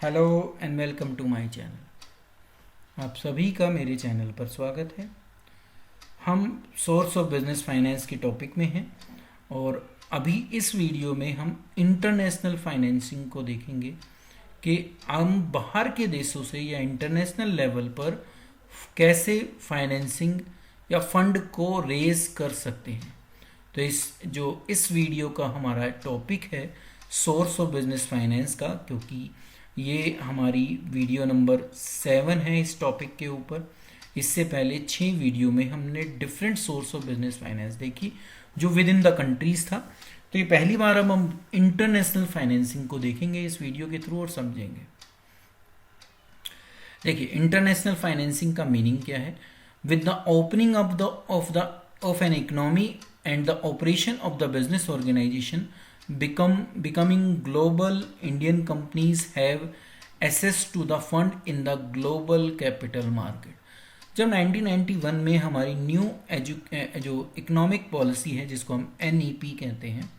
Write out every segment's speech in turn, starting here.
Hello and welcome to my channel. आप सभी का मेरे चैनल पर स्वागत है। हम सोर्स ऑफ बिजनेस फाइनेंस के टॉपिक में हैं और अभी इस वीडियो में हम इंटरनेशनल फाइनेंसिंग को देखेंगे कि हम बाहर के देशों से या इंटरनेशनल लेवल पर कैसे फाइनेंसिंग या फंड को रेज कर सकते हैं। तो इस वीडियो का हमारा टॉपिक है सोर्स ऑफ बिजनेस फाइनेंस का, क्योंकि ये हमारी वीडियो नंबर 7 है इस टॉपिक के ऊपर। इससे पहले 6 वीडियो में हमने different source of business finance देखी जो विद इन द कंट्रीज था। तो ये पहली बार अब हम इंटरनेशनल फाइनेंसिंग को देखेंगे इस वीडियो के थ्रू और समझेंगे। देखिए, इंटरनेशनल फाइनेंसिंग का मीनिंग क्या है। With the opening of an economy and the operation of the business organisation becoming global, Indian companies have access to the fund in the global capital market। जब 1991 में हमारी new जो economic policy है जिसको हम NEP कहते हैं,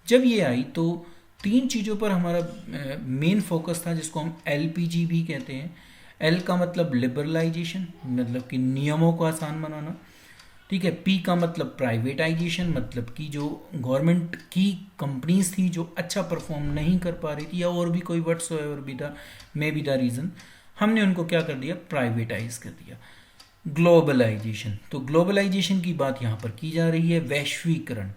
जब ये आई तो 3 चीज़ों पर हमारा मेन फोकस था जिसको हम LPG भी कहते हैं। L का मतलब लिबरलाइजेशन, मतलब कि नियमों को आसान बनाना। ठीक है। P का मतलब प्राइवेटाइजेशन, मतलब कि जो गवर्नमेंट की कंपनीज थी जो अच्छा परफॉर्म नहीं कर पा रही थी या और भी कोई whatsoever be the may be the reason, हमने उनको क्या कर दिया, प्राइवेटाइज कर दिया। ग्लोबलाइजेशन, तो ग्लोबलाइजेशन की बात यहाँ पर की जा रही है, वैश्वीकरण।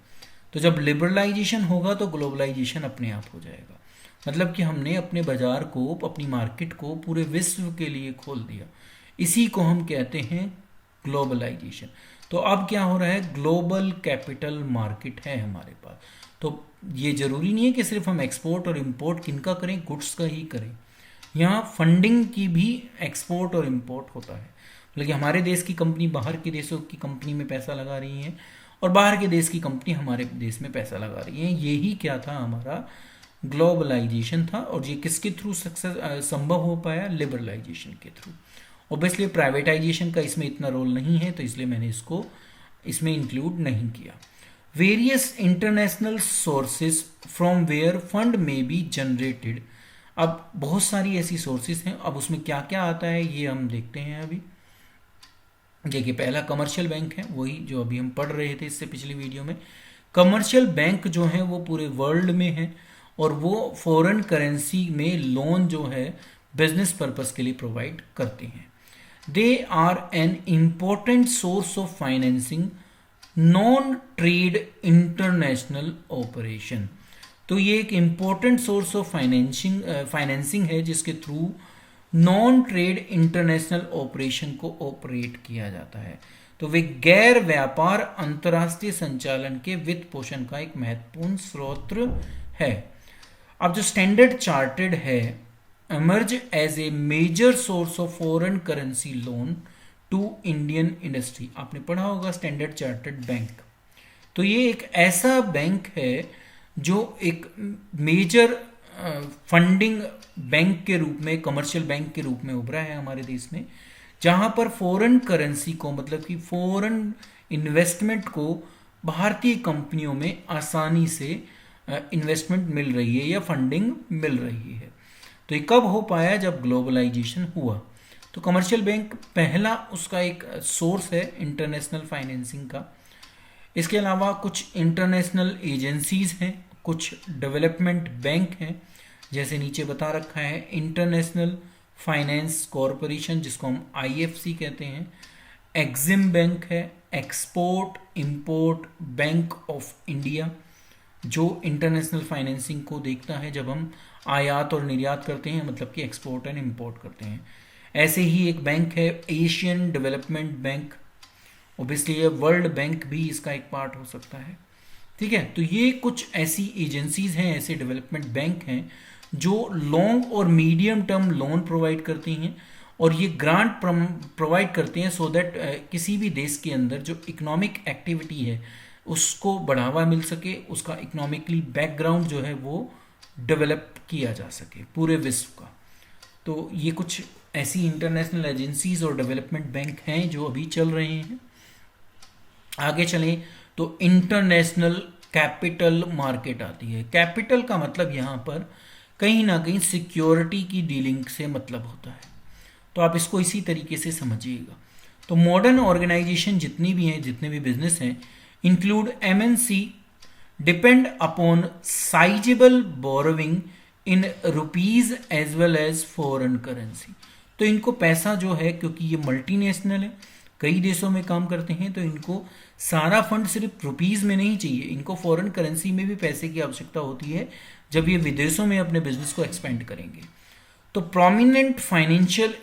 तो जब लिबरलाइजेशन होगा तो ग्लोबलाइजेशन अपने आप हो जाएगा, मतलब कि हमने अपने बाजार को, अपनी मार्केट को पूरे विश्व के लिए खोल दिया। इसी को हम कहते हैं ग्लोबलाइजेशन। तो अब क्या हो रहा है, ग्लोबल कैपिटल मार्केट है हमारे पास। तो ये जरूरी नहीं है कि सिर्फ हम एक्सपोर्ट और इंपोर्ट किनका करें, गुड्स का ही करें। यहाँ फंडिंग की भी एक्सपोर्ट और इंपोर्ट होता है, मतलब कि हमारे देश की कंपनी बाहर के देशों की कंपनी में पैसा लगा रही है और बाहर के देश की कंपनी हमारे देश में पैसा लगा रही है। यही क्या था, हमारा ग्लोबलाइजेशन था। और ये किसके थ्रू सक्सेस संभव हो पाया, लिबरलाइजेशन के थ्रू। ऑब्वियसली प्राइवेटाइजेशन का इसमें इतना रोल नहीं है, तो इसलिए मैंने इसको इसमें इंक्लूड नहीं किया। Various international sources from where fund may be generated. अब बहुत सारी ऐसी सोर्सेज हैं, अब उसमें क्या क्या आता है ये हम देखते हैं। अभी देखिए, पहला कमर्शियल बैंक है, वही जो अभी हम पढ़ रहे थे इससे पिछली वीडियो में। कमर्शियल बैंक जो है वो पूरे वर्ल्ड में है और वो फॉरेन करेंसी में लोन जो है बिजनेस पर्पस के लिए प्रोवाइड करते हैं। They are an important source of financing non-trade international operation। तो ये एक important source of फाइनेंसिंग है जिसके through non trade international operation को ऑपरेट किया जाता है। तो वे गैर व्यापार अंतर्राष्ट्रीय संचालन के वित्त पोषण का एक महत्वपूर्ण स्रोत है। अब जो स्टैंडर्ड चार्टर्ड है, emerge as a major source of foreign currency loan to Indian industry। आपने पढ़ा होगा स्टैंडर्ड चार्टर्ड बैंक। तो ये एक ऐसा बैंक है जो एक मेजर फंडिंग बैंक के रूप में, कमर्शियल बैंक के रूप में उभरा है हमारे देश में, जहां पर फॉरेन करेंसी को, मतलब कि फॉरेन इन्वेस्टमेंट को भारतीय कंपनियों में आसानी से इन्वेस्टमेंट मिल रही है या फंडिंग मिल रही है। तो ये कब हो पाया, जब ग्लोबलाइजेशन हुआ। तो कमर्शियल बैंक पहला उसका एक सोर्स है इंटरनेशनल फाइनेंसिंग का। इसके अलावा कुछ इंटरनेशनल एजेंसीज हैं, कुछ डेवलपमेंट बैंक हैं, जैसे नीचे बता रखा है इंटरनेशनल फाइनेंस कॉरपोरेशन जिसको हम IFC कहते हैं। एक्सिम बैंक है, export import bank of India, जो इंटरनेशनल फाइनेंसिंग को देखता है जब हम आयात और निर्यात करते हैं, मतलब कि एक्सपोर्ट एंड इंपोर्ट करते हैं। ऐसे ही एक बैंक है एशियन डेवलपमेंट बैंक, ओबियसली ये वर्ल्ड बैंक भी इसका एक पार्ट हो सकता है। ठीक है। तो ये कुछ ऐसी एजेंसीज हैं, ऐसे डेवलपमेंट बैंक हैं जो लॉन्ग और मीडियम टर्म लोन प्रोवाइड करती हैं और ये ग्रांट प्रोवाइड करते हैं सो दैट किसी भी देश के अंदर जो इकोनॉमिक एक्टिविटी है उसको बढ़ावा मिल सके, उसका इकोनॉमिकली बैकग्राउंड जो है वो डेवलप किया जा सके पूरे विश्व का। तो ये कुछ ऐसी इंटरनेशनल एजेंसीज और डेवलपमेंट बैंक हैं जो अभी चल रहे हैं। आगे चलें तो इंटरनेशनल कैपिटल मार्केट आती है। कैपिटल का मतलब यहाँ पर कहीं ना कहीं सिक्योरिटी की डीलिंग से मतलब होता है। तो आप इसको इसी तरीके से समझिएगा। तो मॉडर्न ऑर्गेनाइजेशन जितनी भी हैं, जितने भी बिजनेस हैं, include MNC, depend upon sizeable borrowing in rupees as well as foreign currency. तो इनको पैसा जो है, क्योंकि ये मल्टीनेशनल है, कई देशों में काम करते हैं, तो इनको सारा फंड सिर्फ रुपीज में नहीं चाहिए, इनको फॉरेन करेंसी में भी पैसे की आवश्यकता होती है जब ये विदेशों में अपने बिजनेस को एक्सपेंड करेंगे। तो prominent financial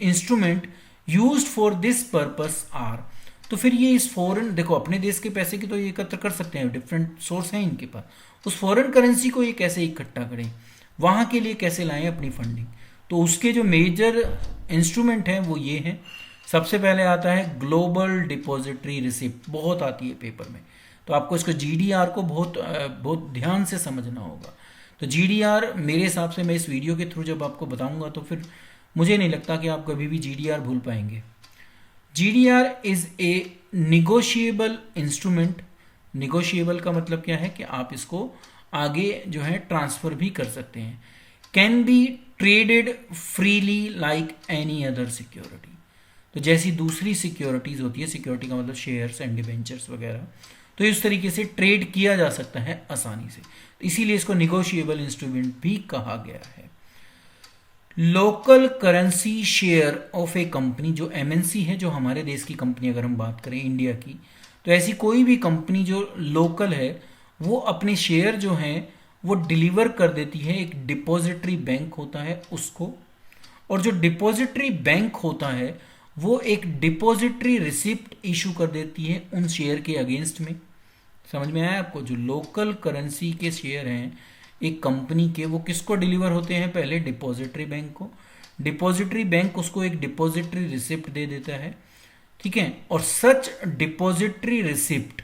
instrument used for this purpose are. तो फिर ये इस फॉरेन, देखो अपने देश के पैसे की तो ये एकत्र कर सकते हैं, डिफरेंट सोर्स हैं इनके पास, उस फॉरेन करेंसी को ये कैसे इकट्ठा करें, वहाँ के लिए कैसे लाएं अपनी फंडिंग। तो उसके जो मेजर इंस्ट्रूमेंट हैं वो ये हैं। सबसे पहले आता है ग्लोबल डिपॉजिटरी रिसिप्ट, बहुत आती है पेपर में, तो आपको इसको जीडीआर को बहुत ध्यान से समझना होगा। तो जीडीआर मेरे हिसाब से, मैं इस वीडियो के थ्रू जब आपको बताऊंगा तो फिर मुझे नहीं लगता कि आप कभी भी जीडीआर भूल पाएंगे। GDR is a negotiable instrument. Negotiable का मतलब क्या है कि आप इसको आगे जो है ट्रांसफर भी कर सकते हैं। Can be traded freely like any other security. तो जैसी दूसरी सिक्योरिटीज होती है, सिक्योरिटी का मतलब शेयर्स एंड डिबेंचर्स वगैरह, तो इस तरीके से ट्रेड किया जा सकता है आसानी से, तो इसीलिए इसको निगोशिएबल इंस्ट्रूमेंट भी कहा गया है। Local currency share of A company, जो एमएनसी है, जो हमारे देश की कंपनी, अगर हम बात करें इंडिया की, तो ऐसी कोई भी कंपनी जो लोकल है वो अपने शेयर जो हैं वो डिलीवर कर देती है, एक डिपॉजिटरी बैंक होता है उसको, और जो डिपॉजिटरी बैंक होता है वो एक डिपॉजिटरी रिसिप्ट इशू कर देती है उन शेयर के अगेंस्ट में। समझ में आया आपको? जो लोकल करेंसी के शेयर हैं एक कंपनी के, वो किसको डिलीवर होते हैं? पहले डिपॉजिटरी बैंक को। डिपॉजिटरी बैंक उसको एक डिपॉजिटरी रिसिप्ट दे देता है, ठीक है, और such depository receipt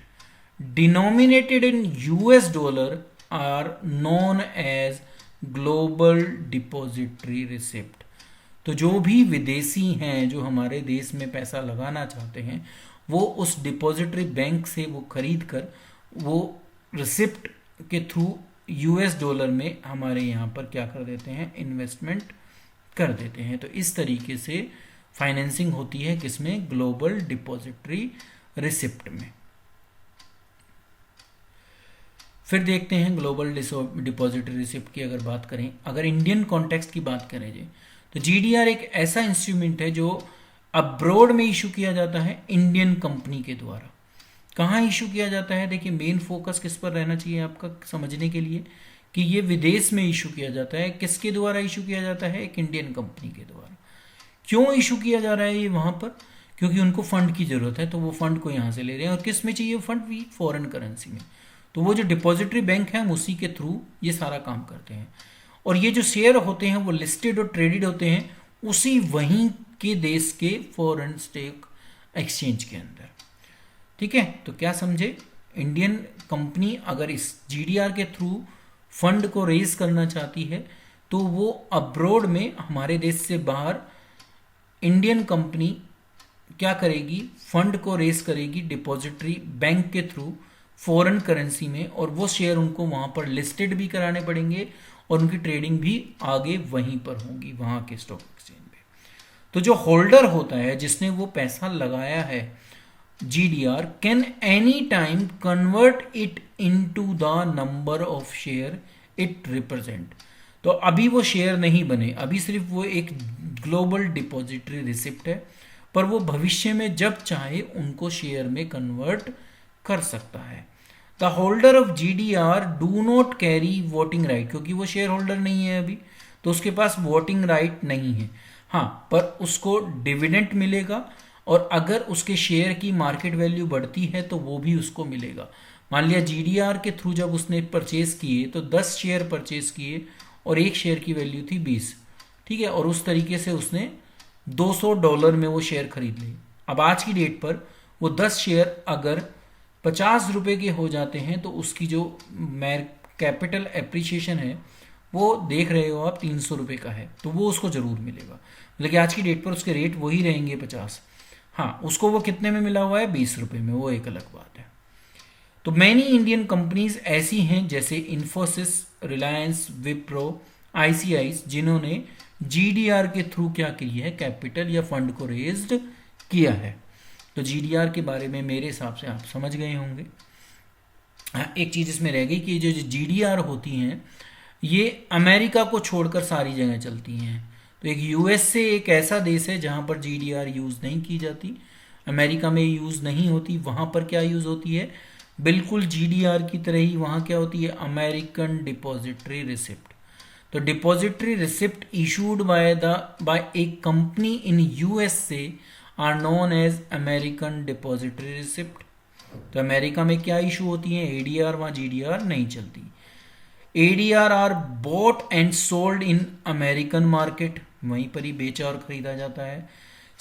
denominated in US dollar are known as global depository receipt. तो जो भी विदेशी हैं जो हमारे देश में पैसा लगाना चाहते हैं, वो उस डिपॉजिटरी बैंक से वो खरीद कर वो रिसिप्ट के थ्रू यूएस डॉलर में हमारे यहाँ पर क्या कर देते हैं? इन्वेस्टमेंट कर देते हैं। तो इस तरीके से फाइनेंसिंग होती है किसमें? ग्लोबल डिपॉजिटरी रिसिप्ट में। फिर देखते हैं ग्लोबल डिपॉजिटरी रिसिप्ट की अगर बात करें, अगर इंडियन कॉन्टेक्स्ट की बात करें जी, तो जीडीआर एक ऐसा इंस्ट्रूमेंट है जो अब्रॉड में इशू किया जाता है इंडियन कंपनी के द्वारा। कहाँ इशू किया जाता है? देखिए, मेन फोकस किस पर रहना चाहिए आपका समझने के लिए कि ये विदेश में इशू किया जाता है। किसके द्वारा इशू किया जाता है? एक इंडियन कंपनी के द्वारा। क्यों इशू किया जा रहा है ये वहाँ पर? क्योंकि उनको फंड की ज़रूरत है, तो वो फंड को यहाँ से ले रहे हैं। और किस में चाहिए फंड? भी फॉरेन करेंसी में। तो वो जो डिपॉजिटरी बैंक है हम उसी के थ्रू ये सारा काम करते हैं। और ये जो शेयर होते हैं वो लिस्टेड और ट्रेडेड होते हैं उसी वहीं के देश के फॉरेन स्टॉक एक्सचेंज के अंदर, ठीक है। तो क्या समझे? इंडियन कंपनी अगर इस जीडीआर के थ्रू फंड को रेज करना चाहती है तो वो अब्रॉड में, हमारे देश से बाहर, इंडियन कंपनी क्या करेगी? फंड को रेज करेगी डिपॉजिटरी बैंक के थ्रू फॉरेन करेंसी में, और वो शेयर उनको वहाँ पर लिस्टेड भी कराने पड़ेंगे और उनकी ट्रेडिंग भी आगे वहीं पर होगी, वहाँ के स्टॉक एक्सचेंज पे। तो जो होल्डर होता है, जिसने वो पैसा लगाया है, GDR can any time convert it into the number of share it represent। तो अभी वो शेयर नहीं बने, अभी सिर्फ वो एक ग्लोबल डिपॉजिटरी रिसिप्ट है, पर वो भविष्य में जब चाहे उनको शेयर में कन्वर्ट कर सकता है। The holder of GDR do not carry voting right, क्योंकि वो शेयर होल्डर नहीं है अभी, तो उसके पास वोटिंग राइट नहीं है। हाँ, पर उसको डिविडेंड मिलेगा, और अगर उसके शेयर की मार्केट वैल्यू बढ़ती है तो वो भी उसको मिलेगा। मान लिया GDR के थ्रू जब उसने परचेज किए तो 10 शेयर परचेज किए और एक शेयर की वैल्यू थी 20, ठीक है, और उस तरीके से उसने $200 में वो शेयर खरीद लिए। अब आज की डेट पर वो 10 शेयर अगर 50 रुपये के हो जाते हैं तो उसकी जो कैपिटल एप्रिसिएशन है वो देख रहे हो आप 300 रुपये का है, तो वो उसको ज़रूर मिलेगा। लेकिन आज की डेट पर उसके रेट वही रहेंगे 50। हाँ, उसको वो कितने में मिला हुआ है? 20 रुपये में, वो एक अलग बात है। तो मैनी इंडियन कंपनीज ऐसी हैं जैसे इन्फोसिस, रिलायंस, विप्रो, आईसीआई, जिन्होंने जीडीआर के थ्रू क्या किया है, कैपिटल या फंड को रेज्ड किया है। तो जीडीआर के बारे में मेरे हिसाब से आप समझ गए होंगे। हाँ, एक चीज़ इसमें रह गई कि जो जीडीआर होती हैं ये अमेरिका को छोड़कर सारी जगह चलती हैं। तो एक यूएसए एक ऐसा देश है जहाँ पर जीडीआर यूज़ नहीं की जाती, अमेरिका में यूज़ नहीं होती। वहाँ पर क्या यूज़ होती है, बिल्कुल जीडीआर की तरह ही वहाँ क्या होती है, अमेरिकन डिपॉजिटरी रिसिप्ट। तो depository receipt issued by a company in USA are known as American depository receipt. तो अमेरिका में क्या इशू होती है, एडीआर, वहाँ जीडीआर नहीं चलती। ADR are bought and sold in American market, वहीं पर ही बेचा और खरीदा जाता है।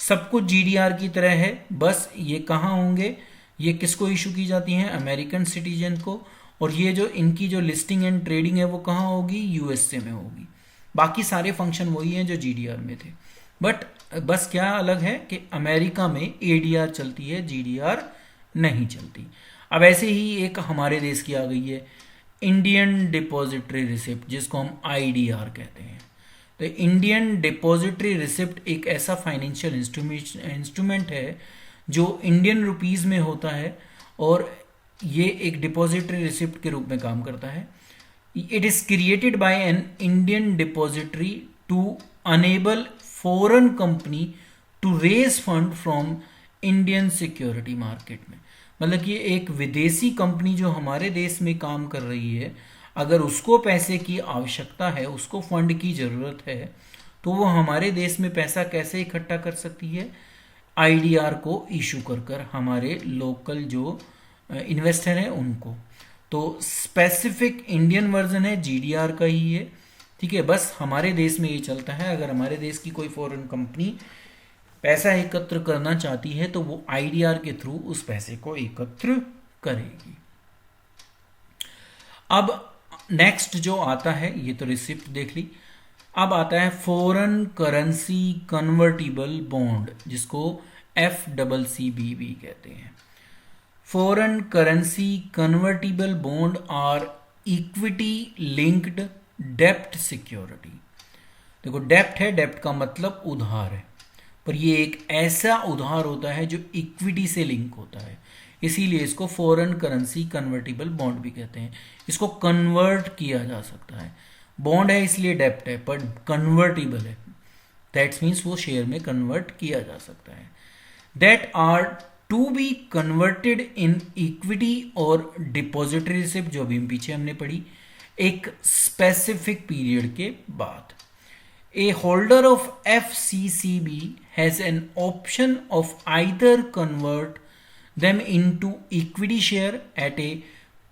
सब कुछ जीडीआर की तरह है, बस ये कहाँ होंगे, ये किसको इशू की जाती हैं, अमेरिकन सिटीजन को। और ये जो इनकी जो लिस्टिंग एंड ट्रेडिंग है वो कहाँ होगी, यूएसए में होगी। बाकी सारे फंक्शन वही हैं जो जीडीआर में थे, बट बस क्या अलग है कि अमेरिका में एडीआर चलती है, जीडीआर नहीं चलती। अब ऐसे ही एक हमारे देश की आ गई है इंडियन डिपॉजिटरी रिसिप्ट, जिसको हम आईडीआर कहते हैं। तो इंडियन डिपॉजिटरी रिसिप्ट एक ऐसा फाइनेंशियल इंस्ट्रूमेंट है जो इंडियन रुपीस में होता है और ये एक डिपॉजिटरी रिसिप्ट के रूप में काम करता है। It is created by an Indian depository to enable foreign company to raise fund from Indian security market में। मतलब कि एक विदेशी कंपनी जो हमारे देश में काम कर रही है, अगर उसको पैसे की आवश्यकता है, उसको फंड की ज़रूरत है, तो वो हमारे देश में पैसा कैसे इकट्ठा कर सकती है, आईडीआर को इशू कर कर हमारे लोकल जो इन्वेस्टर हैं उनको। तो स्पेसिफिक इंडियन वर्जन है जीडीआर का ही है, ठीक है। बस हमारे देश में ये चलता है, अगर हमारे देश की कोई फॉरेन कंपनी पैसा एकत्र करना चाहती है तो वो आईडीआर के थ्रू उस पैसे को एकत्र करेगी। अब नेक्स्ट जो आता है, ये तो रिसिप्ट देख ली, अब आता है फॉरेन करेंसी कन्वर्टिबल बॉन्ड, जिसको FCCB कहते हैं। Foreign currency convertible bond are equity linked डेप्ट सिक्योरिटी। देखो डेप्ट है, डेप्ट का मतलब उधार है, पर ये एक ऐसा उधार होता है जो इक्विटी से लिंक होता है, इसीलिए इसको फॉरेन करेंसी कन्वर्टिबल बॉन्ड भी कहते हैं। इसको कन्वर्ट किया जा सकता है, बॉन्ड है इसलिए डेप्ट है, पर कन्वर्टिबल है, दैट्स मीन्स वो शेयर में कन्वर्ट किया जा सकता है। That are to be converted in equity और डिपॉजिटरी रिसिप्ट, जो अभी पीछे हमने पढ़ी, एक स्पेसिफिक पीरियड के बाद। A holder of FCCB has an option of either convert them into equity share at a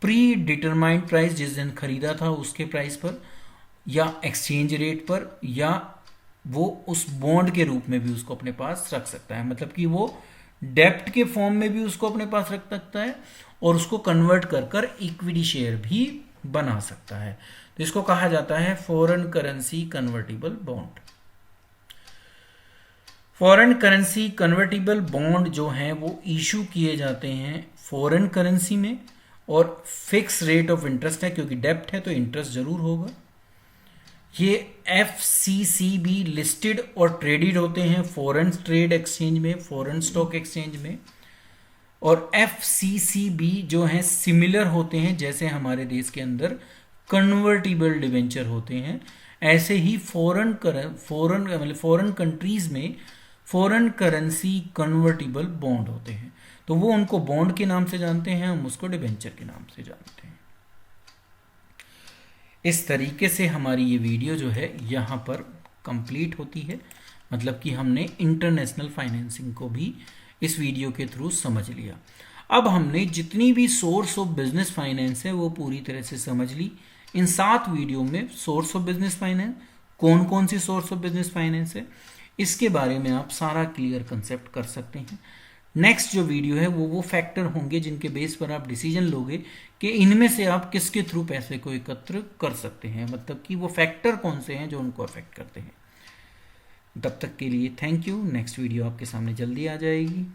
predetermined price, जिस दिन खरीदा था उसके प्राइस पर, या एक्सचेंज रेट पर, या वो उस बॉन्ड के रूप में भी उसको अपने पास रख सकता है। मतलब कि वो डेप्ट के फॉर्म में भी उसको अपने पास रख सकता है और उसको कन्वर्ट कर कर इक्विटी शेयर भी बना सकता है। तो इसको कहा जाता है foreign currency convertible bond. Foreign currency convertible bond जो हैं वो इशू किए जाते हैं फॉरेन करेंसी में, और फिक्स रेट ऑफ इंटरेस्ट है, क्योंकि डेप्ट है तो इंटरेस्ट जरूर होगा। ये FCCB लिस्टेड और ट्रेडेड होते हैं फॉरेन ट्रेड एक्सचेंज में, फॉरेन स्टॉक एक्सचेंज में। और FCCB जो है सिमिलर होते हैं, जैसे हमारे देश के अंदर कन्वर्टिबल डिवेंचर होते हैं, ऐसे ही फॉरेन कंट्रीज में फॉरेन करेंसी कन्वर्टिबल बॉन्ड होते हैं। तो वो उनको बॉन्ड के नाम से जानते हैं, हम उसको डिवेंचर के नाम से जानते हैं। इस तरीके से हमारी ये वीडियो जो है यहाँ पर कंप्लीट होती है। मतलब कि हमने इंटरनेशनल फाइनेंसिंग को भी इस वीडियो के थ्रू समझ लिया। अब हमने जितनी भी सोर्स ऑफ बिजनेस फाइनेंस है वो पूरी तरह से समझ ली। इन 7 वीडियो में सोर्स ऑफ बिजनेस फाइनेंस, कौन कौन सी सोर्स ऑफ बिजनेस फाइनेंस है, इसके बारे में आप सारा क्लियर कंसेप्ट कर सकते हैं। नेक्स्ट जो वीडियो है वो फैक्टर होंगे जिनके बेस पर आप डिसीजन लोगे कि इनमें से आप किसके थ्रू पैसे को एकत्र कर सकते हैं, मतलब कि वो फैक्टर कौन से हैं जो उनको अफेक्ट करते हैं। तब तक के लिए थैंक यू। नेक्स्ट वीडियो आपके सामने जल्दी आ जाएगी।